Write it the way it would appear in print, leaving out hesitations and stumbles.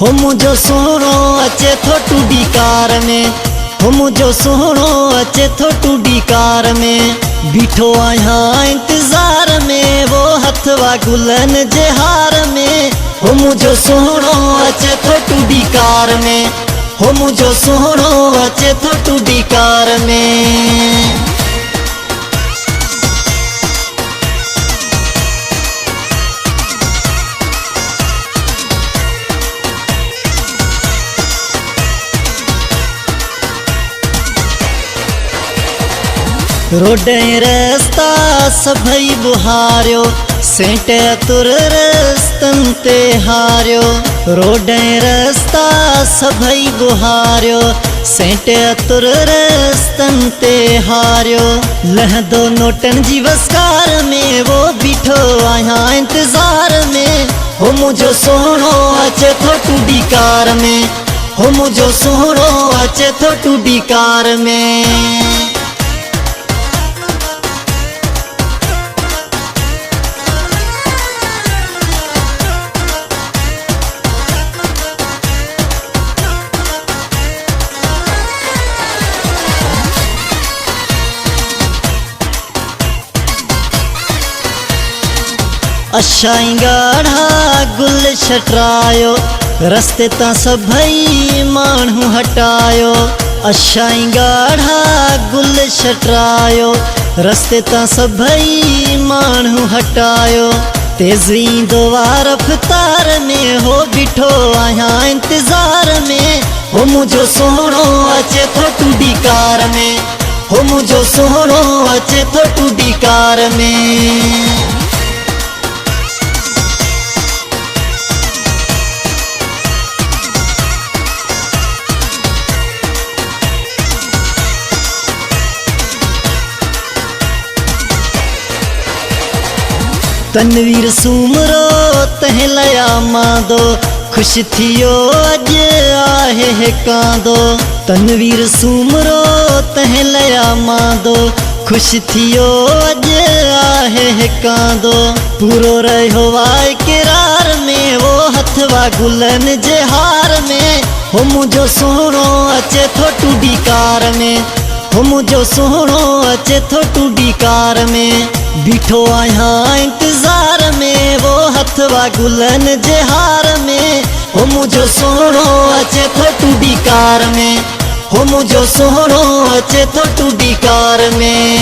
हो मुझो सोहणो अचे थो टूडी कार में, हो मुझो सोहणो अचे थो टूडी कार में। बीठो आहियां इंतजार में वो हथवा गुलन जे हार में। हो मुझो सोहणो अचे थो टूडी कार में, हो मुझो सोहणो अचे थो टूडी कार में। रोड रस्ता सभई बुहारियो, सेंट तुर रस्तन ते हारियो। रोड रस्ता सभई बुहारियो, सेंट तुर रस्तन ते हारियो। लहंदो नोटन जी वसकार में वो बीठो आहियां इंतजार में। हो मुझो सोहणो अचे थो टूडी कार में, हो मुझो सोहणो अचे थो टूडी कार में। अशाई गाढ़ा गुल छटरायो, रस्ते ता सभई माण्हू हटायो। अशाई गाढ़ा गुल छटरायो, रस्ते ता सभई माण्हू हटायो। तेज़ी दो रफ्तार में हो बीठो आहियां इंतजार में। हो मुझो सोहणो अचे थो टूडी कार में, हो मुझो सोहणो अचे थो टूडी कार में। तनवीर सूमरो तह लया मांदो, खुश थियो अज आहे है कांदो। तनवीर सूमरो तह लया मांदो, खुश थियो अज आहे है कांदो। पूरो रहो वाए किरार में वो हथवा गुलन जे हार में। हो मुझो सोहणो अचे थो टूडी कार में, हो मुझो सोहणो अचे थो टूडी कार में। बीठो आहियां इंतजार में वो हथवा गुलन जे हार में। हो मुझो सोहणो अचे थो टूडी कार में, हो मुझो सोहणो अचे थो टूडी कार में।